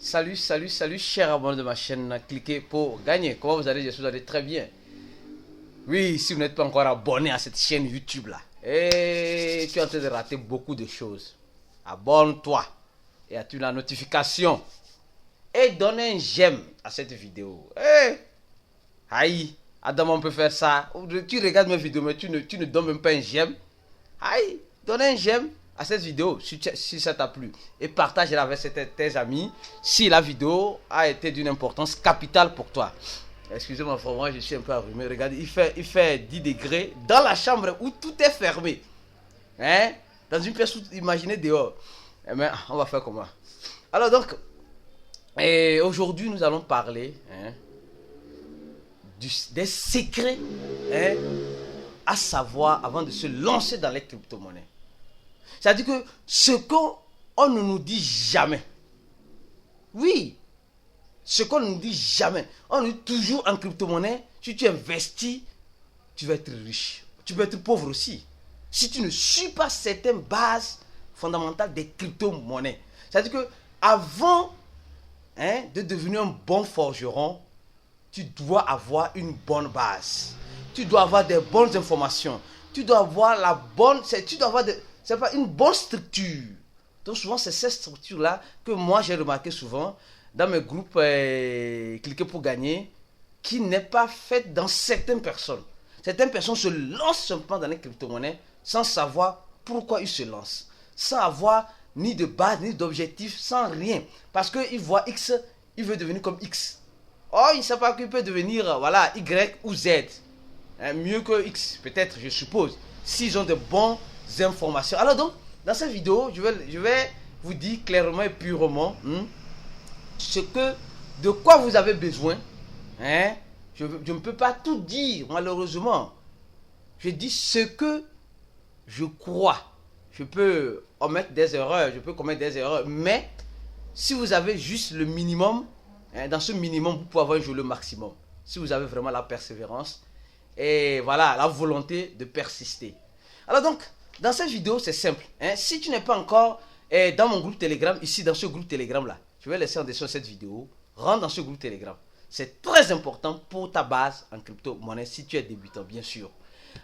Salut, chers abonnés de ma chaîne. Cliquez pour gagner. Comment vous allez? J'espère que vous allez très bien. Oui, si vous n'êtes pas encore abonné à cette chaîne YouTube là, et tu es en train de rater beaucoup de choses. Abonne-toi et active la notification. Et donne un j'aime à cette vidéo. Aïe, Adam, on peut faire ça. Tu regardes mes vidéos, mais tu ne donnes même pas un j'aime. Aïe, donne un j'aime à cette vidéo si ça t'a plu. Et partage-la avec tes amis si la vidéo a été d'une importance capitale pour toi. Excusez-moi, vraiment, je suis un peu arrumé. Regardez, il fait 10 degrés dans la chambre où tout est fermé. Hein? Dans une pièce où, imaginez dehors. Eh bien, on va faire comment? Alors donc, aujourd'hui, nous allons parler des secrets à savoir avant de se lancer dans les crypto-monnaies. C'est-à-dire que ce qu'on ne nous dit jamais. Oui, ce qu'on ne nous dit jamais. On nous dit toujours en crypto-monnaie, si tu investis, tu vas être riche. Tu peux être pauvre aussi. Si tu ne suis pas certaines bases fondamentales des crypto-monnaies. C'est-à-dire que avant de devenir un bon forgeron, tu dois avoir une bonne base. Tu dois avoir des bonnes informations. Tu dois avoir une bonne structure. Donc souvent, c'est cette structure-là que moi, j'ai remarqué souvent dans mes groupes Cliquez pour gagner, qui n'est pas faite dans certaines personnes. Certaines personnes se lancent simplement dans les crypto-monnaies sans savoir pourquoi ils se lancent. Sans avoir ni de base, ni d'objectif, sans rien. Parce qu'ils voient X, ils veulent devenir comme X. Oh, il ne sait pas qu'il peut devenir voilà, Y ou Z. Mieux que X, peut-être, je suppose. S'ils ont de bonnes informations. Alors donc, dans cette vidéo, je vais vous dire clairement et purement de quoi vous avez besoin. Je ne peux pas tout dire, malheureusement. Je dis ce que je crois. Je peux omettre des erreurs, je peux commettre des erreurs. Mais, si vous avez juste le minimum, dans ce minimum, vous pouvez avoir joué le maximum. Si vous avez vraiment la persévérance et voilà, la volonté de persister. Alors donc, dans cette vidéo, c'est simple. Si tu n'es pas encore dans mon groupe Telegram, ici dans ce groupe Telegram là, je vais laisser en description cette vidéo. Rentre dans ce groupe Telegram. C'est très important pour ta base en crypto-monnaie si tu es débutant, bien sûr.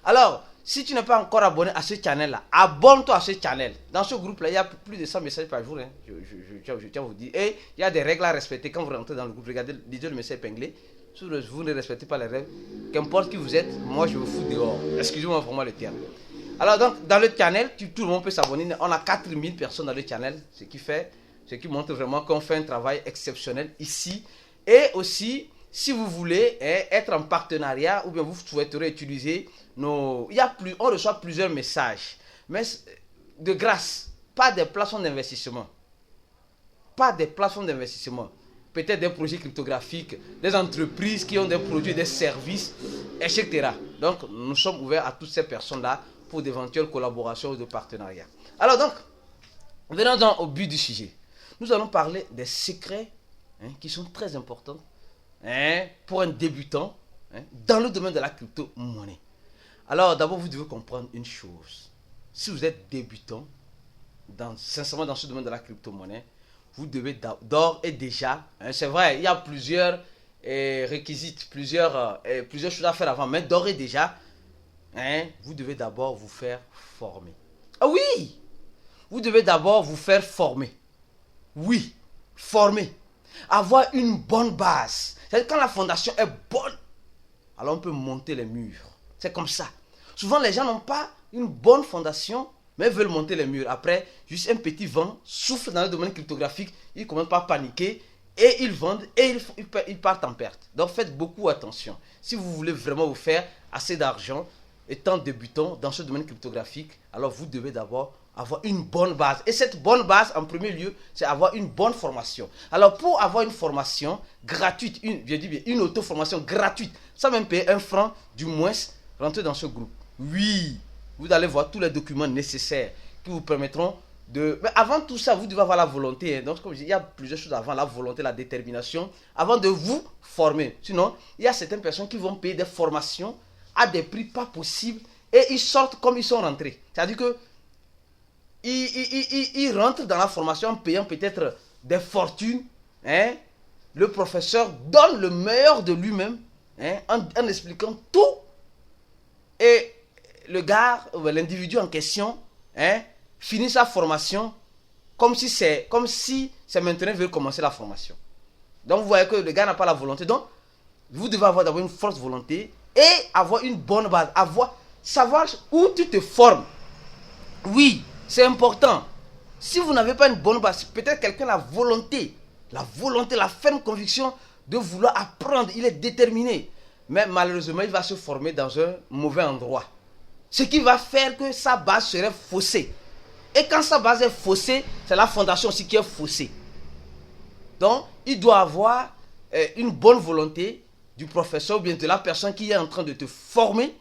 Alors, si tu n'es pas encore abonné à ce channel là, abonne-toi à ce channel. Dans ce groupe là, il y a plus de 100 messages par jour. Je tiens à vous dire. Et il y a des règles à respecter quand vous rentrez dans le groupe. Regardez, lisez le message épinglé. Si vous ne respectez pas les règles, qu'importe qui vous êtes, moi je vous fous dehors. Excusez-moi vraiment le terme. Alors donc, dans le channel, tout le monde peut s'abonner. On a 4000 personnes dans le channel, ce qui montre vraiment qu'on fait un travail exceptionnel ici. Et aussi, si vous voulez être en partenariat ou bien vous souhaiterez utiliser on reçoit plusieurs messages. Mais de grâce, pas des plateformes d'investissement. Pas des plateformes d'investissement. Peut-être des projets cryptographiques, des entreprises qui ont des produits, des services, etc. Donc, nous sommes ouverts à toutes ces personnes-là pour d'éventuelles collaborations ou de partenariats. Alors donc, venons donc au but du sujet. Nous allons parler des secrets qui sont très importants pour un débutant dans le domaine de la crypto-monnaie. Alors d'abord, vous devez comprendre une chose. Si vous êtes débutant, sincèrement dans ce domaine de la crypto-monnaie, vous devez d'ores et déjà, c'est vrai, il y a plusieurs réquisites, plusieurs choses à faire avant, mais d'ores et déjà, vous devez d'abord vous faire former. Ah oui! Vous devez d'abord vous faire former. Oui, former. Avoir une bonne base. C'est-à-dire quand la fondation est bonne, alors on peut monter les murs. C'est comme ça. Souvent les gens n'ont pas une bonne fondation, mais veulent monter les murs. Après, juste un petit vent souffle dans le domaine cryptographique, ils commencent par paniquer et ils vendent et ils partent en perte. Donc faites beaucoup attention. Si vous voulez vraiment vous faire assez d'argent, étant débutant dans ce domaine cryptographique, alors vous devez d'abord avoir une bonne base. Et cette bonne base, en premier lieu, c'est avoir une bonne formation. Alors, pour avoir une formation gratuite, une auto-formation gratuite, sans même payer 1 franc, du moins, rentrez dans ce groupe. Oui, vous allez voir tous les documents nécessaires qui vous permettront de... Mais avant tout ça, vous devez avoir la volonté. Donc, comme je dis, il y a plusieurs choses avant, la volonté, la détermination, avant de vous former. Sinon, il y a certaines personnes qui vont payer des formations à des prix pas possibles et ils sortent comme ils sont rentrés. C'est-à-dire que ils rentrent dans la formation en payant peut-être des fortunes hein, le professeur donne le meilleur de lui-même, hein, en expliquant tout. Et le gars, l'individu en question, hein, finit sa formation comme si c'est maintenant qu'il veut commencer la formation. Donc vous voyez que le gars n'a pas la volonté. Donc vous devez avoir d'abord une forte volonté et avoir une bonne base, savoir où tu te formes. Oui, c'est important. Si vous n'avez pas une bonne base, peut-être quelqu'un a la volonté, la ferme conviction de vouloir apprendre, il est déterminé. Mais malheureusement, il va se former dans un mauvais endroit. Ce qui va faire que sa base serait faussée. Et quand sa base est faussée, c'est la fondation aussi qui est faussée. Donc, il doit avoir une bonne volonté du professeur ou bien de la personne qui est en train de te former,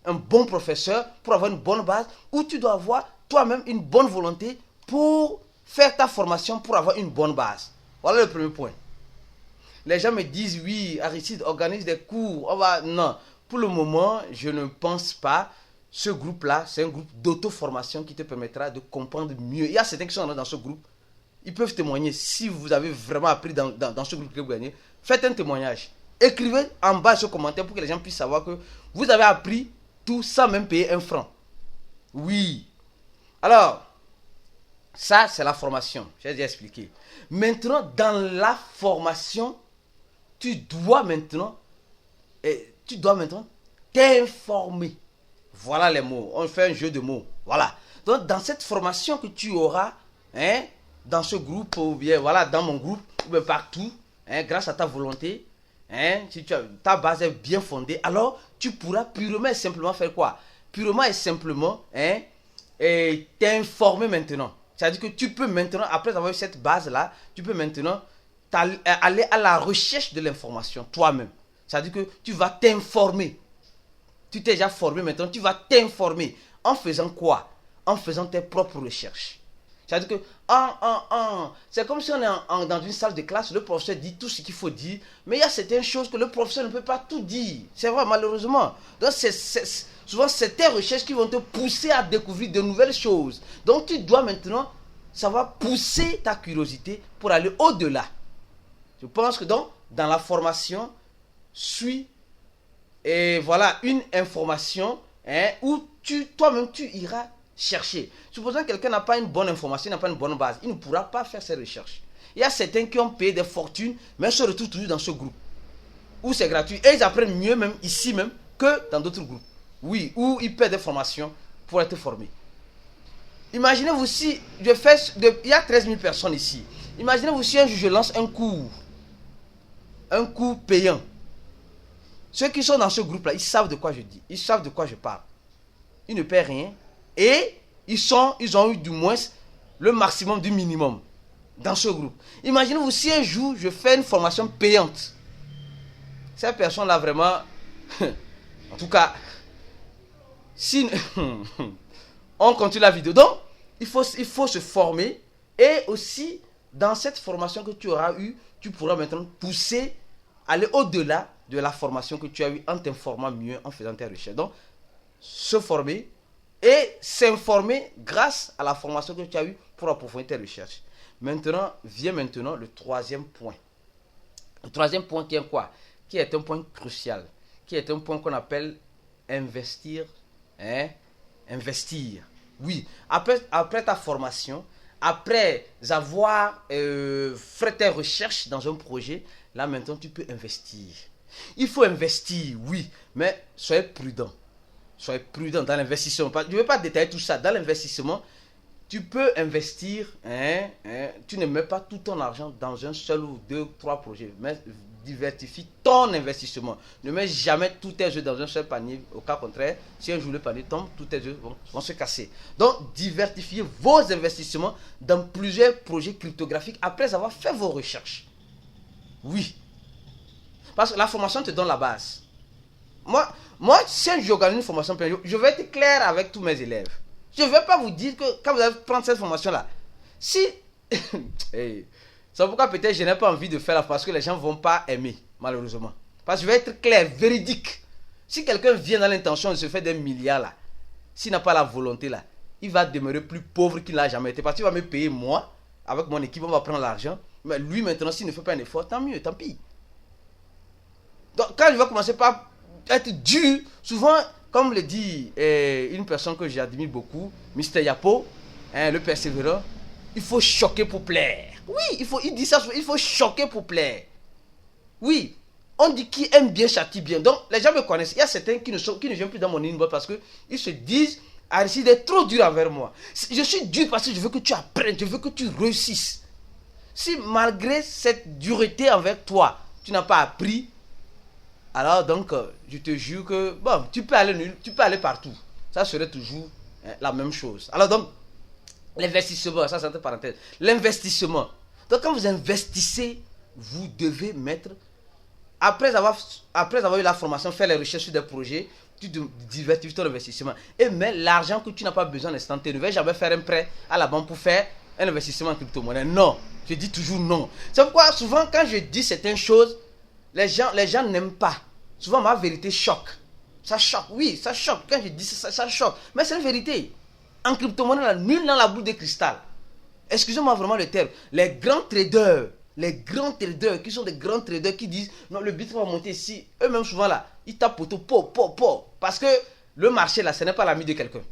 un bon professeur pour avoir une bonne base, ou tu dois avoir toi-même une bonne volonté pour faire ta formation, pour avoir une bonne base. Voilà le premier point. Les gens me disent, oui, Aristide organise des cours. Non, pour le moment, je ne pense pas. Ce groupe-là, c'est un groupe d'auto-formation qui te permettra de comprendre mieux. Il y a certains qui sont dans ce groupe. Ils peuvent témoigner. Si vous avez vraiment appris dans ce groupe que vous gagnez, faites un témoignage. Écrivez en bas ce commentaire pour que les gens puissent savoir que vous avez appris tout sans même payer un franc. Oui. Alors, ça, c'est la formation. J'ai déjà expliqué. Maintenant, dans la formation, tu dois maintenant t'informer. Voilà les mots. On fait un jeu de mots. Voilà. Donc, dans cette formation que tu auras, hein, dans ce groupe, ou bien voilà, dans mon groupe, ou bien partout, hein, grâce à ta volonté, hein, si ta base est bien fondée, alors tu pourras purement et simplement faire quoi? Purement et simplement, hein, t'informer maintenant. C'est-à-dire que tu peux maintenant, après avoir eu cette base-là, tu peux maintenant aller à la recherche de l'information toi-même. C'est-à-dire que tu vas t'informer. Tu t'es déjà formé maintenant, tu vas t'informer. En faisant quoi? En faisant tes propres recherches. C'est-à-dire que c'est comme si on est dans une salle de classe, le professeur dit tout ce qu'il faut dire, mais il y a certaines choses que le professeur ne peut pas tout dire. C'est vrai, malheureusement. Donc, souvent, c'est tes recherches qui vont te pousser à découvrir de nouvelles choses. Donc, tu dois maintenant savoir pousser ta curiosité pour aller au-delà. Je pense que donc, dans la formation, et voilà une information, hein, où toi-même tu iras chercher. Supposons que quelqu'un n'a pas une bonne information, n'a pas une bonne base, il ne pourra pas faire ses recherches. Il y a certains qui ont payé des fortunes, mais se retrouvent toujours dans ce groupe où c'est gratuit et ils apprennent mieux même ici même que dans d'autres groupes. Oui, où ils paient des formations pour être formés. Imaginez-vous si il y a 13 000 personnes ici. Imaginez-vous si un jour je lance un cours payant. Ceux qui sont dans ce groupe-là, ils savent de quoi je dis. Ils savent de quoi je parle. Ils ne paient rien. Et ils ont eu du moins le maximum du minimum dans ce groupe. Imaginez-vous si un jour je fais une formation payante. Ces personnes-là vraiment... en tout cas, si on continue la vidéo. Donc, il faut se former. Et aussi, dans cette formation que tu auras eue, tu pourras maintenant aller au-delà de la formation que tu as eue en t'informant mieux, en faisant tes recherches. Donc, se former et s'informer grâce à la formation que tu as eue pour approfondir tes recherches. Maintenant, vient le troisième point. Le troisième point qui est quoi? Qui est un point crucial. Qui est un point qu'on appelle investir. Hein? Investir. Oui. Après ta formation, après avoir fait tes recherches dans un projet, là maintenant tu peux investir. Il faut investir, oui, mais soyez prudent. Soyez prudent dans l'investissement. Je ne vais pas détailler tout ça. Dans l'investissement, tu peux investir, tu ne mets pas tout ton argent dans un seul ou deux, trois projets, mais diversifie ton investissement. Ne mets jamais tous tes œufs dans un seul panier. Au cas contraire, si un jour le panier tombe, tous tes œufs vont se casser. Donc, diversifiez vos investissements dans plusieurs projets cryptographiques après avoir fait vos recherches. Oui. Parce que la formation te donne la base. Moi si j'organise une formation, je vais être clair avec tous mes élèves. Je ne vais pas vous dire que quand vous allez prendre cette formation-là, si... hey, c'est pourquoi peut-être je n'ai pas envie de faire la parce que les gens ne vont pas aimer, malheureusement. Parce que je vais être clair, véridique. Si quelqu'un vient dans l'intention de se faire des milliards là, s'il n'a pas la volonté là, il va demeurer plus pauvre qu'il n'a jamais été. Parce qu'il va me payer moi, avec mon équipe, on va prendre l'argent. Mais lui, maintenant, s'il ne fait pas un effort, tant mieux, tant pis. Donc, quand je vais commencer par être dur, souvent, comme le dit une personne que j'admire beaucoup, Mr. Yapo, hein, le persévérant, il faut choquer pour plaire. Oui, il dit ça, il faut choquer pour plaire. Oui, on dit qui aime bien châtie bien. Donc, les gens me connaissent. Il y a certains qui ne viennent plus dans mon inbox parce qu'ils se disent, Aristide est trop dur envers moi. Je suis dur parce que je veux que tu apprennes, je veux que tu réussisses. Si malgré cette dureté envers toi, tu n'as pas appris, alors donc, je te jure que, bon, tu peux aller partout. Ça serait toujours la même chose. Alors donc, l'investissement, ça c'est entre parenthèses. L'investissement. Donc quand vous investissez, vous devez mettre, après avoir eu la formation, faire les recherches sur des projets, tu diversifies ton investissement. Et mais l'argent que tu n'as pas besoin d'instant T, ne vais jamais faire un prêt à la banque pour faire un investissement en crypto-monnaie. Non, je dis toujours non. C'est pourquoi souvent quand je dis certaines choses, les gens n'aiment pas. Souvent ma vérité choque. Ça choque, oui, ça choque. Quand je dis ça choque. Mais c'est une vérité. En crypto-monnaie, nul dans la boule de cristal. Excusez-moi vraiment le terme. Les grands traders qui sont des grands traders qui disent non, le bitcoin va monter ici, eux-mêmes souvent là, ils tapent auto, parce que le marché là, ce n'est pas l'ami de quelqu'un.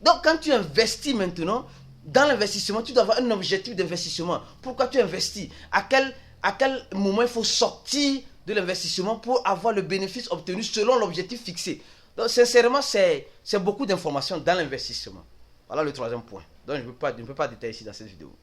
Donc quand tu investis maintenant, dans l'investissement, tu dois avoir un objectif d'investissement. Pourquoi tu investis? À quel moment il faut sortir de l'investissement pour avoir le bénéfice obtenu selon l'objectif fixé? Donc sincèrement, c'est beaucoup d'informations dans l'investissement. Voilà le troisième point. Donc je ne peux pas détailler ici dans cette vidéo.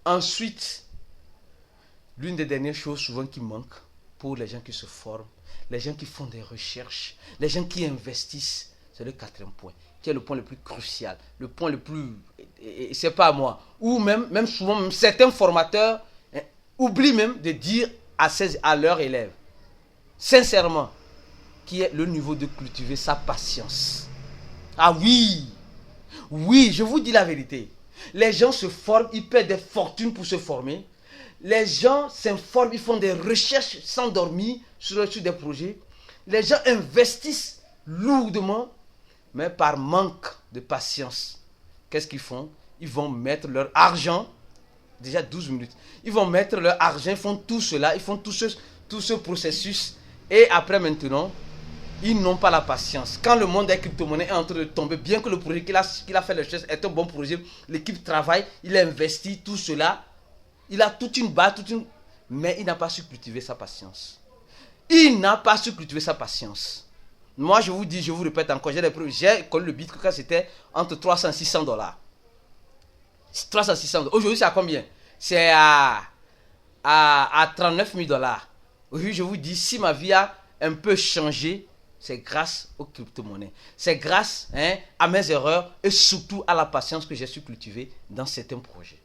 Ensuite, l'une des dernières choses souvent qui manque pour les gens qui se forment, les gens qui font des recherches, les gens qui investissent, c'est le quatrième point, qui est le point le plus crucial, le point le plus, c'est pas à moi, ou même souvent, certains formateurs oublient même de dire à leurs élèves, sincèrement, qui est le niveau de cultiver sa patience. Ah oui, je vous dis la vérité. Les gens se forment, ils paient des fortunes pour se former. Les gens s'informent, ils font des recherches sans dormir sur des projets. Les gens investissent lourdement, mais par manque de patience. Qu'est-ce qu'ils font? Ils vont mettre leur argent, déjà 12 minutes, ils vont mettre leur argent, ils font tout cela, ils font tout ce processus. Et après maintenant, ils n'ont pas la patience. Quand le monde des crypto-monnaies est en train de tomber, bien que le projet qu'il a fait les choses est un bon projet, l'équipe travaille, il a investi tout cela, il a toute une base, mais il n'a pas su cultiver sa patience. Il n'a pas su cultiver sa patience. Moi, je vous dis, je vous répète encore, j'ai des preuves. J'ai connu le Bitcoin quand c'était entre 300 et 600 $. 300 600 $. Aujourd'hui, c'est à combien? C'est à 39 000 $. Aujourd'hui, je vous dis, si ma vie a un peu changé, c'est grâce aux crypto-monnaies. C'est grâce à mes erreurs et surtout à la patience que j'ai su cultiver dans certains projets.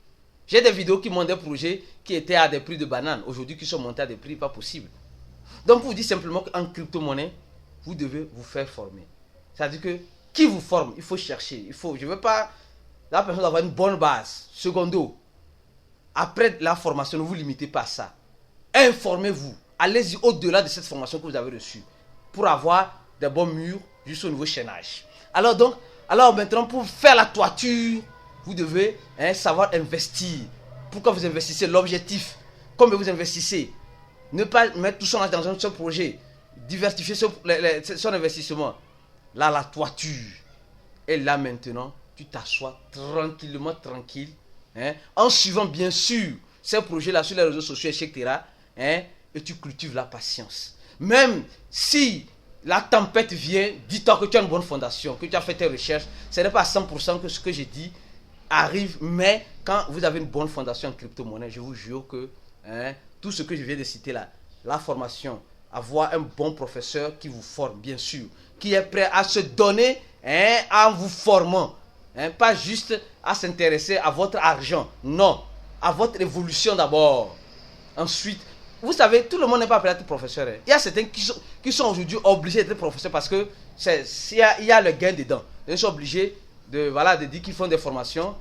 J'ai des vidéos qui montrent des projets qui étaient à des prix de bananes, aujourd'hui qui sont montés à des prix pas possibles. Donc pour vous dire simplement qu'en crypto-monnaie, vous devez vous faire former. C'est-à-dire que qui vous forme, il faut chercher. Je ne veux pas, la personne doit avoir une bonne base. Secondo, après la formation, ne vous limitez pas à ça. Informez-vous. Allez-y au-delà de cette formation que vous avez reçue pour avoir des bons murs jusqu'au niveau chaînage. Alors maintenant, pour faire la toiture, vous devez savoir investir. Pourquoi vous investissez? L'objectif. Combien vous investissez? Ne pas mettre tout son argent dans un seul projet. Diversifier son investissement. Là, la toiture. Et là maintenant, tu t'assois tranquille, en suivant bien sûr ces projets-là sur les réseaux sociaux, etc. Et tu cultives la patience. Même si la tempête vient, dis-toi que tu as une bonne fondation, que tu as fait tes recherches. Ce n'est pas à 100% que ce que j'ai dit arrive, mais quand vous avez une bonne fondation en crypto-monnaie, je vous jure que tout ce que je viens de citer là, la formation, avoir un bon professeur qui vous forme, bien sûr, qui est prêt à se donner en vous formant, pas juste à s'intéresser à votre argent, non, à votre évolution d'abord. Ensuite, vous savez, tout le monde n'est pas prêt à être professeur. Il y a certains qui sont aujourd'hui obligés d'être professeurs parce que il y a le gain dedans. Ils sont obligés de dire qu'ils font des formations,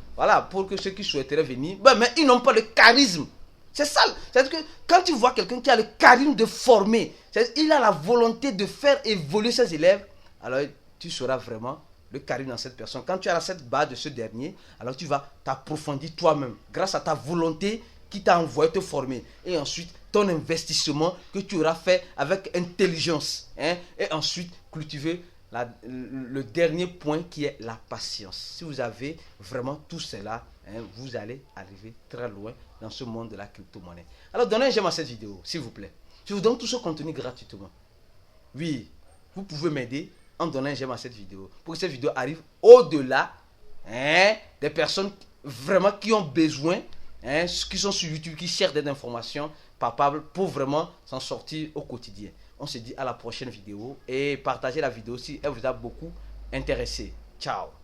pour que ceux qui souhaiteraient venir, mais ils n'ont pas le charisme. C'est ça. C'est-à-dire que quand tu vois quelqu'un qui a le charisme de former, il a la volonté de faire évoluer ses élèves, alors tu sauras vraiment le charisme dans cette personne. Quand tu as cette base de ce dernier, alors tu vas t'approfondir toi-même grâce à ta volonté qui t'a envoyé te former. Et ensuite, ton investissement que tu auras fait avec intelligence. Hein, et ensuite, cultiver le dernier point qui est la patience. Si vous avez vraiment tout cela, hein, vous allez arriver très loin dans ce monde de la crypto-monnaie. Alors, donnez un j'aime à cette vidéo, s'il vous plaît. Je vous donne tout ce contenu gratuitement. Oui, vous pouvez m'aider en donnant un j'aime à cette vidéo pour que cette vidéo arrive au-delà, hein, des personnes vraiment qui ont besoin, hein, qui sont sur YouTube, qui cherchent des informations palpables pour vraiment s'en sortir au quotidien. On se dit à la prochaine vidéo et partagez la vidéo si elle vous a beaucoup intéressé. Ciao.